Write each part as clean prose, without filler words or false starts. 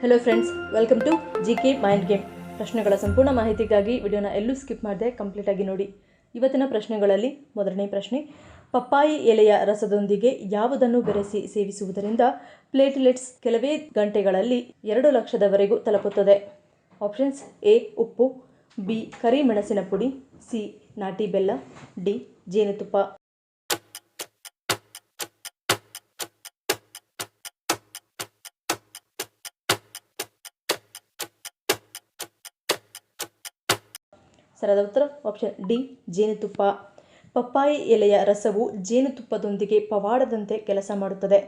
Hello friends, welcome to GK mind game. ಪ್ರಶ್ನೆಗಳ ಸಂಪೂರ್ಣ ಮಾಹಿತಿಗಾಗಿ ವಿಡಿಯೋನ ಎಲ್ಲೂ ಸ್ಕಿಪ್ ಮಾಡದೆ ಕಂಪ್ಲೀಟಾಗಿ ನೋಡಿ. ಇವತ್ತಿನ ಪ್ರಶ್ನೆಗಳಲ್ಲಿ ಮೊದಲನೇ ಪ್ರಶ್ನೆ, ಪಪ್ಪಾಯಿ ಎಲೆಯ ರಸದೊಂದಿಗೆ ಯಾವುದನ್ನು ಬೆರೆಸಿ ಸೇವಿಸುವುದರಿಂದ ಪ್ಲೇಟ್ಲೆಟ್ಸ್ ಕೆಲವೇ ಗಂಟೆಗಳಲ್ಲಿ 2 ಲಕ್ಷದವರೆಗೂ ತಲುಪುತ್ತದೆ? ಆಪ್ಷನ್ಸ್: ಎ ಉಪ್ಪು, ಬಿ ಕರಿಮೆಣಸಿನ ಪುಡಿ, ಸಿ ನಾಟಿ ಬೆಲ್ಲ, ಡಿ ಜೇನುತುಪ್ಪ. ಸರಿಯಾದ ಉತ್ತರ ಆಪ್ಷನ್ ಡಿ ಜೇನುತುಪ್ಪ. ಪಪ್ಪಾಯಿ ಎಲೆಯ ರಸವು ಜೇನುತುಪ್ಪದೊಂದಿಗೆ ಪವಾಡದಂತೆ ಕೆಲಸ ಮಾಡುತ್ತದೆ.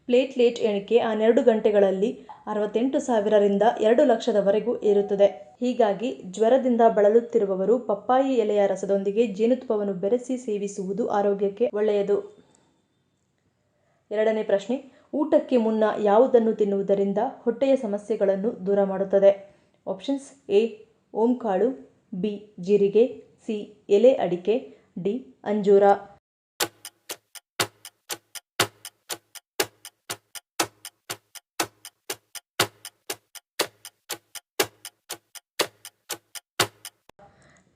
ಪ್ಲೇಟ್ಲೆಟ್ ಎಣಿಕೆ 12 ಗಂಟೆಗಳಲ್ಲಿ 68,000ರಿಂದ 2 ಲಕ್ಷದವರೆಗೂ ಏರುತ್ತದೆ. ಹೀಗಾಗಿ ಜ್ವರದಿಂದ ಬಳಲುತ್ತಿರುವವರು ಪಪ್ಪಾಯಿ ಎಲೆಯ ರಸದೊಂದಿಗೆ ಜೇನುತುಪ್ಪವನ್ನು ಬೆರೆಸಿ ಸೇವಿಸುವುದು ಆರೋಗ್ಯಕ್ಕೆ ಒಳ್ಳೆಯದು. ಎರಡನೇ ಪ್ರಶ್ನೆ, ಊಟಕ್ಕೆ ಮುನ್ನ ಯಾವುದನ್ನು ತಿನ್ನುವುದರಿಂದ ಹೊಟ್ಟೆಯ ಸಮಸ್ಯೆಗಳನ್ನು ದೂರ ಮಾಡುತ್ತದೆ? ಆಪ್ಷನ್ಸ್: ಎ ಓಂಕಾಳು, ಬಿ ಜೀರಿಗೆ, ಸಿ ಎಲೆ ಅಡಿಕೆ, ಡಿ ಅಂಜೂರ.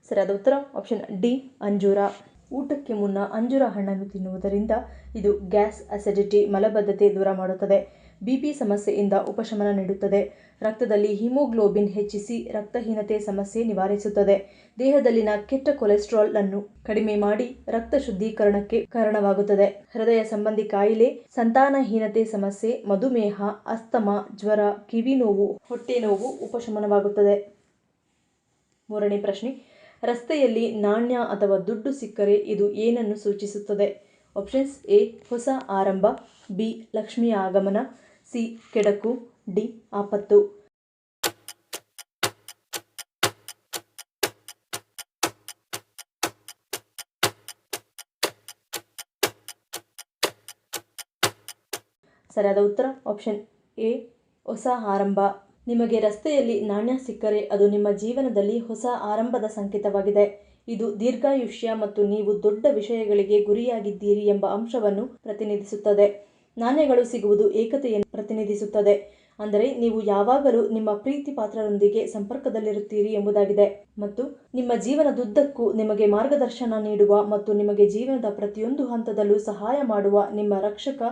ಸರಿಯಾದ ಉತ್ತರ ಆಪ್ಷನ್ ಡಿ ಅಂಜೂರ. ಊಟಕ್ಕೆ ಮುನ್ನ ಅಂಜೂರ ಹಣ್ಣನ್ನು ತಿನ್ನುವುದರಿಂದ ಇದು ಗ್ಯಾಸ್, ಅಸಿಡಿಟಿ, ಮಲಬದ್ಧತೆ ದೂರ ಮಾಡುತ್ತದೆ. BP ಸಮಸ್ಯೆಯಿಂದ ಉಪಶಮನ ನೀಡುತ್ತದೆ. ರಕ್ತದಲ್ಲಿ ಹಿಮೋಗ್ಲೋಬಿನ್ ಹೆಚ್ಚಿಸಿ ರಕ್ತಹೀನತೆ ಸಮಸ್ಯೆ ನಿವಾರಿಸುತ್ತದೆ. ದೇಹದಲ್ಲಿನ ಕೆಟ್ಟ ಕೊಲೆಸ್ಟ್ರಾಲ್ ಅನ್ನು ಕಡಿಮೆ ಮಾಡಿ ರಕ್ತ ಶುದ್ಧೀಕರಣಕ್ಕೆ ಕಾರಣವಾಗುತ್ತದೆ. ಹೃದಯ ಸಂಬಂಧಿ ಕಾಯಿಲೆ, ಸಂತಾನಹೀನತೆ ಸಮಸ್ಯೆ, ಮಧುಮೇಹ, ಅಸ್ತಮಾ, ಜ್ವರ, ಕಿವಿ ನೋವು, ಹೊಟ್ಟೆ ನೋವು ಉಪಶಮನವಾಗುತ್ತದೆ. ಮೂರನೇ ಪ್ರಶ್ನೆ, ರಸ್ತೆಯಲ್ಲಿ ನಾಣ್ಯ ಅಥವಾ ದುಡ್ಡು ಸಿಕ್ಕರೆ ಇದು ಏನನ್ನು ಸೂಚಿಸುತ್ತದೆ? ಆಪ್ಷನ್ಸ್: ಎ ಹೊಸ ಆರಂಭ, ಬಿ ಲಕ್ಷ್ಮಿಯ ಆಗಮನ, ಸಿ ಕೆಡಕು, ಡಿ ಆಪತ್ತು. ಸರಿಯಾದ ಉತ್ತರ ಆಪ್ಷನ್ ಎ ಹೊಸ ಆರಂಭ. ನಿಮಗೆ ರಸ್ತೆಯಲ್ಲಿ ನಾಣ್ಯ ಸಿಕ್ಕರೆ ಅದು ನಿಮ್ಮ ಜೀವನದಲ್ಲಿ ಹೊಸ ಆರಂಭದ ಸಂಕೇತವಾಗಿದೆ. ಇದು ದೀರ್ಘಾಯುಷ್ಯ ಮತ್ತು ನೀವು ದೊಡ್ಡ ವಿಷಯಗಳಿಗೆ ಗುರಿಯಾಗಿದ್ದೀರಿ ಎಂಬ ಅಂಶವನ್ನು ಪ್ರತಿನಿಧಿಸುತ್ತದೆ. ನಾಣ್ಯಗಳು ಸಿಗುವುದು ಏಕತೆಯನ್ನು ಪ್ರತಿನಿಧಿಸುತ್ತದೆ, ಅಂದರೆ ನೀವು ಯಾವಾಗಲೂ ನಿಮ್ಮ ಪ್ರೀತಿ ಪಾತ್ರರೊಂದಿಗೆ ಸಂಪರ್ಕದಲ್ಲಿರುತ್ತೀರಿ ಎಂಬುದಾಗಿದೆ. ಮತ್ತು ನಿಮ್ಮ ಜೀವನದುದ್ದಕ್ಕೂ ನಿಮಗೆ ಮಾರ್ಗದರ್ಶನ ನೀಡುವ ಮತ್ತು ನಿಮಗೆ ಜೀವನದ ಪ್ರತಿಯೊಂದು ಹಂತದಲ್ಲೂ ಸಹಾಯ ಮಾಡುವ ನಿಮ್ಮ ರಕ್ಷಕ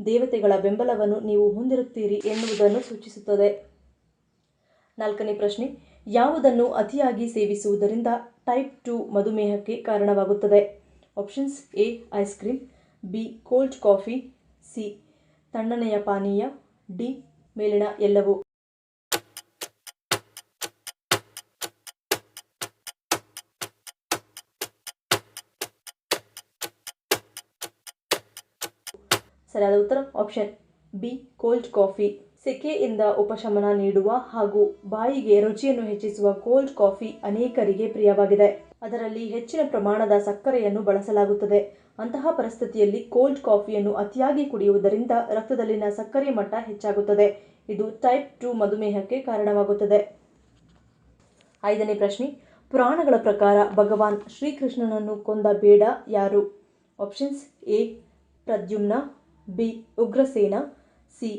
ದೇವತೆಗಳ ಬೆಂಬಲವನ್ನು ನೀವು ಹೊಂದಿರುತ್ತೀರಿ ಎನ್ನುವುದನ್ನು ಸೂಚಿಸುತ್ತದೆ. ನಾಲ್ಕನೇ ಪ್ರಶ್ನೆ, ಯಾವುದನ್ನು ಅತಿಯಾಗಿ ಸೇವಿಸುವುದರಿಂದ ಟೈಪ್ 2 ಮಧುಮೇಹಕ್ಕೆ ಕಾರಣವಾಗುತ್ತದೆ? Options: A ice cream, B cold coffee, C ತಣ್ಣನೆಯ ಪಾನೀಯ, ಡಿ ಮೇಲಿನ ಎಲ್ಲವೂ. ಸರಿಯಾದ ಉತ್ತರ ಆಪ್ಷನ್ ಬಿ ಕೋಲ್ಡ್ ಕಾಫಿ. ಸೆಕೆಯಿಂದ ಉಪಶಮನ ನೀಡುವ ಹಾಗೂ ಬಾಯಿಗೆ ರುಚಿಯನ್ನು ಹೆಚ್ಚಿಸುವ ಕೋಲ್ಡ್ ಕಾಫಿ ಅನೇಕರಿಗೆ ಪ್ರಿಯವಾಗಿದೆ. ಅದರಲ್ಲಿ ಹೆಚ್ಚಿನ ಪ್ರಮಾಣದ ಸಕ್ಕರೆಯನ್ನು ಬಳಸಲಾಗುತ್ತದೆ. ಅಂತಹ ಪರಿಸ್ಥಿತಿಯಲ್ಲಿ ಕೋಲ್ಡ್ ಕಾಫಿಯನ್ನು ಅತಿಯಾಗಿ ಕುಡಿಯುವುದರಿಂದ ರಕ್ತದಲ್ಲಿನ ಸಕ್ಕರೆ ಮಟ್ಟ ಹೆಚ್ಚಾಗುತ್ತದೆ. ಇದು ಟೈಪ್ 2 ಮಧುಮೇಹಕ್ಕೆ ಕಾರಣವಾಗುತ್ತದೆ. ಐದನೇ ಪ್ರಶ್ನೆ, ಪುರಾಣಗಳ ಪ್ರಕಾರ ಭಗವಾನ್ ಶ್ರೀಕೃಷ್ಣನನ್ನು ಕೊಂದ ಬೇಡ ಯಾರು? Options: A Pradyumna, B Ugrasena, C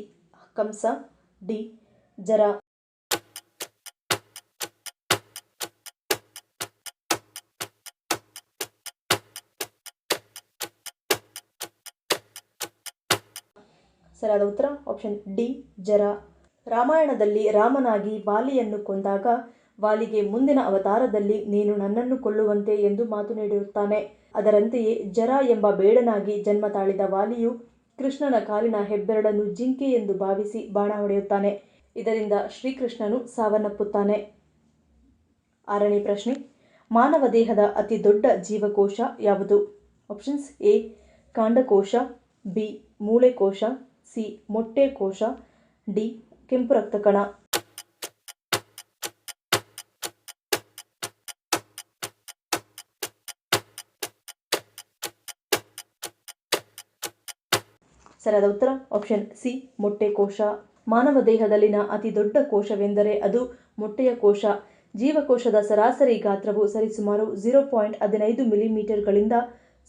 Kamsa, D ಜರ. ಸರಿಯಾದ ಉತ್ತರ ಆಪ್ಷನ್ ಡಿ ಜರ. ರಾಮಾಯಣದಲ್ಲಿ ರಾಮನಾಗಿ ವಾಲಿಯನ್ನು ಕೊಂದಾಗ ವಾಲಿಗೆ ಮುಂದಿನ ಅವತಾರದಲ್ಲಿ ನೀನು ನನ್ನನ್ನು ಕೊಲ್ಲುವಂತೆ ಎಂದು ಮಾತು ನೀಡಿರುತ್ತಾನೆ. ಅದರಂತೆಯೇ ಜರ ಎಂಬ ಬೇಡನಾಗಿ ಜನ್ಮ ತಾಳಿದ ವಾಲಿಯು ಕೃಷ್ಣನ ಕಾಲಿನ ಹೆಬ್ಬೆರಳನ್ನು ಜಿಂಕೆ ಎಂದು ಭಾವಿಸಿ ಬಾಣ ಹೊಡೆಯುತ್ತಾನೆ. ಇದರಿಂದ ಶ್ರೀಕೃಷ್ಣನು ಸಾವನ್ನಪ್ಪುತ್ತಾನೆ. ಆರನೇ ಪ್ರಶ್ನೆ, ಮಾನವ ದೇಹದ ಅತಿ ದೊಡ್ಡ ಜೀವಕೋಶ ಯಾವುದು? ಆಪ್ಷನ್ಸ್: ಎ ಕಾಂಡಕೋಶ, ಬಿ ಮೂಳೆಕೋಶ, ಸಿ ಮೊಟ್ಟೆ ಕೋಶ, ಡಿ ಕೆಂಪು ರಕ್ತ ಕಣ. ಸರಿಯಾದ ಉತ್ತರ ಆಪ್ಷನ್ ಸಿ ಮೊಟ್ಟೆ ಕೋಶ. ಮಾನವ ದೇಹದಲ್ಲಿನ ಅತಿ ದೊಡ್ಡ ಕೋಶವೆಂದರೆ ಅದು ಮೊಟ್ಟೆಯ ಕೋಶ. ಜೀವಕೋಶದ ಸರಾಸರಿ ಗಾತ್ರವು ಸರಿಸುಮಾರು 0.15 ಮಿಲಿಮೀಟರ್ಗಳಿಂದ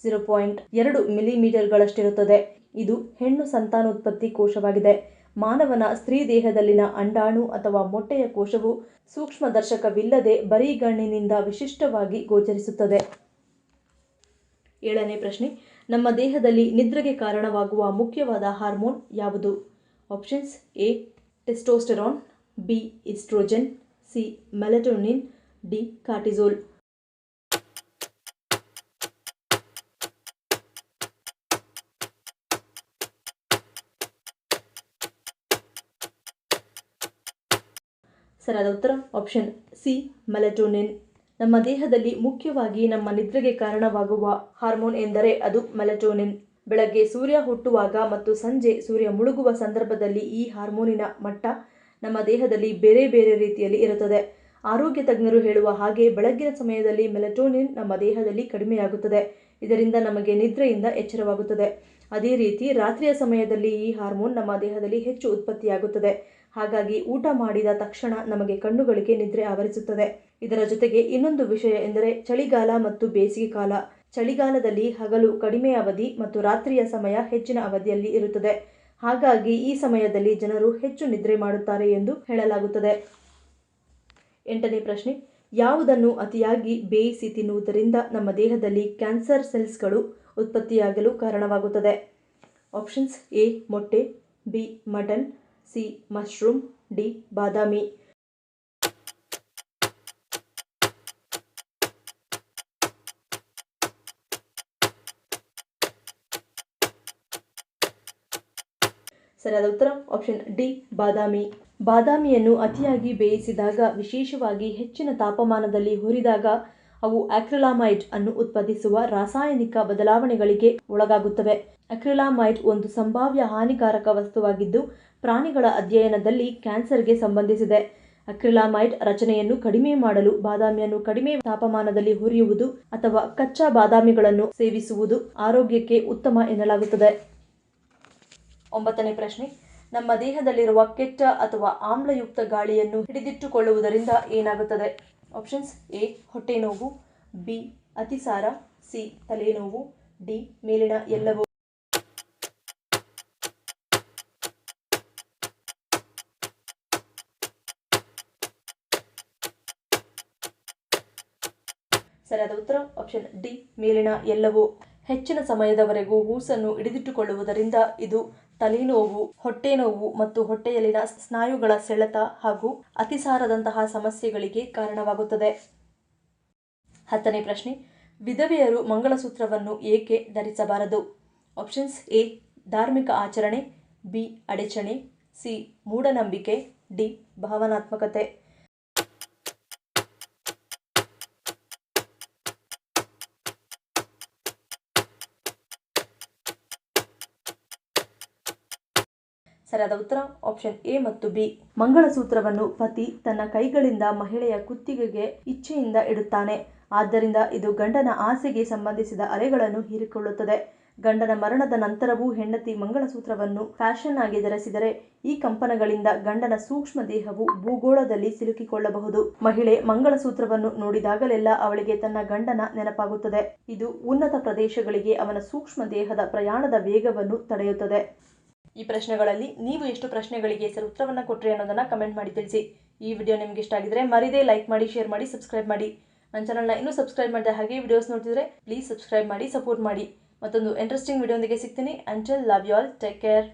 0.2 ಮಿಲಿಮೀಟರ್ಗಳಷ್ಟಿರುತ್ತದೆ. ಇದು ಹೆಣ್ಣು ಸಂತಾನೋತ್ಪತ್ತಿ ಕೋಶವಾಗಿದೆ. ಮಾನವನ ಸ್ತ್ರೀ ದೇಹದಲ್ಲಿನ ಅಂಡಾಣು ಅಥವಾ ಮೊಟ್ಟೆಯ ಕೋಶವು ಸೂಕ್ಷ್ಮದರ್ಶಕವಿಲ್ಲದೆ ಬರಿಗಣ್ಣಿನಿಂದ ವಿಶಿಷ್ಟವಾಗಿ ಗೋಚರಿಸುತ್ತದೆ. 7ನೇ ಪ್ರಶ್ನೆ, ನಮ್ಮ ದೇಹದಲ್ಲಿ ನಿದ್ರೆಗೆ ಕಾರಣವಾಗುವ ಮುಖ್ಯವಾದ ಹಾರ್ಮೋನ್ ಯಾವುದು? Options: A testosterone, B oestrogen, C melatonin, D cortisol. ಸರಿಯಾದ ಉತ್ತರ ಆಪ್ಷನ್ ಸಿ ಮೆಲಟೋನಿನ್. ನಮ್ಮ ದೇಹದಲ್ಲಿ ಮುಖ್ಯವಾಗಿ ನಮ್ಮ ನಿದ್ರೆಗೆ ಕಾರಣವಾಗುವ ಹಾರ್ಮೋನ್ ಎಂದರೆ ಅದು ಮೆಲಟೋನಿನ್. ಬೆಳಗ್ಗೆ ಸೂರ್ಯ ಹುಟ್ಟುವಾಗ ಮತ್ತು ಸಂಜೆ ಸೂರ್ಯ ಮುಳುಗುವ ಸಂದರ್ಭದಲ್ಲಿ ಈ ಹಾರ್ಮೋನಿನ ಮಟ್ಟ ನಮ್ಮ ದೇಹದಲ್ಲಿ ಬೇರೆ ಬೇರೆ ರೀತಿಯಲ್ಲಿ ಇರುತ್ತದೆ. ಆರೋಗ್ಯ ತಜ್ಞರು ಹೇಳುವ ಹಾಗೆ ಬೆಳಗ್ಗಿನ ಸಮಯದಲ್ಲಿ ಮೆಲಟೋನಿನ್ ನಮ್ಮ ದೇಹದಲ್ಲಿ ಕಡಿಮೆಯಾಗುತ್ತದೆ. ಇದರಿಂದ ನಮಗೆ ನಿದ್ರೆಯಿಂದ ಎಚ್ಚರವಾಗುತ್ತದೆ. ಅದೇ ರೀತಿ ರಾತ್ರಿಯ ಸಮಯದಲ್ಲಿ ಈ ಹಾರ್ಮೋನ್ ನಮ್ಮ ದೇಹದಲ್ಲಿ ಹೆಚ್ಚು ಉತ್ಪತ್ತಿಯಾಗುತ್ತದೆ. ಹಾಗಾಗಿ ಊಟ ಮಾಡಿದ ತಕ್ಷಣ ನಮಗೆ ಕಣ್ಣುಗಳಿಗೆ ನಿದ್ರೆ ಆವರಿಸುತ್ತದೆ. ಇದರ ಜೊತೆಗೆ ಇನ್ನೊಂದು ವಿಷಯ ಎಂದರೆ ಚಳಿಗಾಲ ಮತ್ತು ಬೇಸಿಗೆ ಕಾಲ. ಚಳಿಗಾಲದಲ್ಲಿ ಹಗಲು ಕಡಿಮೆ ಅವಧಿ ಮತ್ತು ರಾತ್ರಿಯ ಸಮಯ ಹೆಚ್ಚಿನ ಅವಧಿಯಲ್ಲಿ ಇರುತ್ತದೆ. ಹಾಗಾಗಿ ಈ ಸಮಯದಲ್ಲಿ ಜನರು ಹೆಚ್ಚು ನಿದ್ರೆ ಮಾಡುತ್ತಾರೆ ಎಂದು ಹೇಳಲಾಗುತ್ತದೆ. 8ನೇ ಪ್ರಶ್ನೆ, ಯಾವುದನ್ನು ಅತಿಯಾಗಿ ಬೇಯಿಸಿ ತಿನ್ನುವುದರಿಂದ ನಮ್ಮ ದೇಹದಲ್ಲಿ ಕ್ಯಾನ್ಸರ್ ಸೆಲ್ಸ್ಗಳು ಉತ್ಪತ್ತಿಯಾಗಲು ಕಾರಣವಾಗುತ್ತದೆ? ಆಪ್ಷನ್ಸ್: ಎ ಮೊಟ್ಟೆ, B mutton, C mushroom, D ಬಾದಾಮಿ. ಸರಿಯಾದ ಉತ್ತರ ಆಪ್ಷನ್ ಡಿ ಬಾದಾಮಿ. ಬಾದಾಮಿಯನ್ನು ಅತಿಯಾಗಿ ಬೇಯಿಸಿದಾಗ, ವಿಶೇಷವಾಗಿ ಹೆಚ್ಚಿನ ತಾಪಮಾನದಲ್ಲಿ ಹುರಿದಾಗ ಅವು ಅಕ್ರಿಲಾಮೈಡ್ ಅನ್ನು ಉತ್ಪಾದಿಸುವ ರಾಸಾಯನಿಕ ಬದಲಾವಣೆಗಳಿಗೆ ಒಳಗಾಗುತ್ತವೆ. ಅಕ್ರಿಲಾಮೈಡ್ ಒಂದು ಸಂಭಾವ್ಯ ಹಾನಿಕಾರಕ ವಸ್ತುವಾಗಿದ್ದು ಪ್ರಾಣಿಗಳ ಅಧ್ಯಯನದಲ್ಲಿ ಕ್ಯಾನ್ಸರ್ಗೆ ಸಂಬಂಧಿಸಿದೆ. ಅಕ್ರಿಲಾಮೈಡ್ ರಚನೆಯನ್ನು ಕಡಿಮೆ ಮಾಡಲು ಬಾದಾಮಿಯನ್ನು ಕಡಿಮೆ ತಾಪಮಾನದಲ್ಲಿ ಹುರಿಯುವುದು ಅಥವಾ ಕಚ್ಚಾ ಬಾದಾಮಿಗಳನ್ನು ಸೇವಿಸುವುದು ಆರೋಗ್ಯಕ್ಕೆ ಉತ್ತಮ ಎನ್ನಲಾಗುತ್ತದೆ. 9ನೇ ಪ್ರಶ್ನೆ, ನಮ್ಮ ದೇಹದಲ್ಲಿರುವ ಕೆಟ್ಟ ಅಥವಾ ಆಮ್ಲಯುಕ್ತ ಗಾಳಿಯನ್ನು ಹಿಡಿದಿಟ್ಟುಕೊಳ್ಳುವುದರಿಂದ ಏನಾಗುತ್ತದೆ? ಆಪ್ಷನ್ಸ್: ಎ ಹೊಟ್ಟೆ ನೋವು, ಬಿ ಅತಿಸಾರ, ಸಿ ತಲೆನೋವು, ಡಿ ಮೇಲಿನ ಎಲ್ಲವೂ. ಸರಿಯಾದ ಉತ್ತರ ಆಪ್ಷನ್ ಡಿ ಮೇಲಿನ ಎಲ್ಲವೂ. ಹೆಚ್ಚಿನ ಸಮಯದವರೆಗೂ ಹೂಸನ್ನು ಹಿಡಿದಿಟ್ಟುಕೊಳ್ಳುವುದರಿಂದ ಇದು ತಲೆನೋವು, ಹೊಟ್ಟೆ ನೋವು ಮತ್ತು ಹೊಟ್ಟೆಯಲ್ಲಿನ ಸ್ನಾಯುಗಳ ಸೆಳೆತ ಹಾಗೂ ಅತಿಸಾರದಂತಹ ಸಮಸ್ಯೆಗಳಿಗೆ ಕಾರಣವಾಗುತ್ತದೆ. 10ನೇ ಪ್ರಶ್ನೆ, ವಿಧವೆಯರು ಮಂಗಳಸೂತ್ರವನ್ನು ಏಕೆ ಧರಿಸಬಾರದು? ಆಪ್ಷನ್ಸ್: ಎ ಧಾರ್ಮಿಕ ಆಚರಣೆ, ಬಿ ಅಡಚಣೆ, ಸಿ ಮೂಢನಂಬಿಕೆ, ಡಿ ಭಾವನಾತ್ಮಕತೆ. ಸರಿಯಾದ ಉತ್ತರ ಆಪ್ಷನ್ ಎ ಮತ್ತು ಬಿ. ಮಂಗಳಸೂತ್ರವನ್ನು ಪತಿ ತನ್ನ ಕೈಗಳಿಂದ ಮಹಿಳೆಯ ಕುತ್ತಿಗೆಗೆ ಇಚ್ಛೆಯಿಂದ ಇಡುತ್ತಾನೆ. ಆದ್ದರಿಂದ ಇದು ಗಂಡನ ಆಸೆಗೆ ಸಂಬಂಧಿಸಿದ ಅಲೆಗಳನ್ನು ಹೀರಿಕೊಳ್ಳುತ್ತದೆ. ಗಂಡನ ಮರಣದ ನಂತರವೂ ಹೆಂಡತಿ ಮಂಗಳಸೂತ್ರವನ್ನು ಫ್ಯಾಷನ್ ಆಗಿ ಧರಿಸಿದರೆ ಈ ಕಂಪನಗಳಿಂದ ಗಂಡನ ಸೂಕ್ಷ್ಮ ದೇಹವು ಭೂಗೋಳದಲ್ಲಿ ಸಿಲುಕಿಕೊಳ್ಳಬಹುದು. ಮಹಿಳೆ ಮಂಗಳಸೂತ್ರವನ್ನು ನೋಡಿದಾಗಲೆಲ್ಲ ಅವಳಿಗೆ ತನ್ನ ಗಂಡನ ನೆನಪಾಗುತ್ತದೆ. ಇದು ಉನ್ನತ ಪ್ರದೇಶಗಳಿಗೆ ಅವನ ಸೂಕ್ಷ್ಮ ದೇಹದ ಪ್ರಯಾಣದ ವೇಗವನ್ನು ತಡೆಯುತ್ತದೆ. ಈ ಪ್ರಶ್ನೆಗಳಲ್ಲಿ ನೀವು ಎಷ್ಟು ಪ್ರಶ್ನೆಗಳಿಗೆ ಸರ್ ಉತ್ತರವನ್ನು ಕೊಟ್ಟರೆ ಅನ್ನೋದನ್ನು ಕಮೆಂಟ್ ಮಾಡಿ ತಿಳಿಸಿ. ಈ ವಿಡಿಯೋ ನಿಮ್ಗೆ ಇಷ್ಟ ಆಗಿದ್ರೆ ಮರಿದೇ ಲೈಕ್ ಮಾಡಿ, ಶೇರ್ ಮಾಡಿ, ಸಬ್ಸ್ಕ್ರೈಬ್ ಮಾಡಿ. ನನ್ನ ಚಾನಲ್ನ ಇನ್ನೂ ಸಬ್ಸ್ಕ್ರೈಬ್ ಮಾಡಿದೆ ಹಾಗೆ ವಿಡಿಯೋಸ್ ನೋಡ್ತಿದ್ರೆ ಪ್ಲೀಸ್ ಸಬ್ಸ್ಕ್ರೈಬ್ ಮಾಡಿ, ಸಪೋರ್ಟ್ ಮಾಡಿ. ಮತ್ತೊಂದು ಇಂಟ್ರೆಸ್ಟಿಂಗ್ ವಿಡಿಯೋದೊಂದಿಗೆ ಸಿಗ್ತೀನಿ. Until love you all, take care.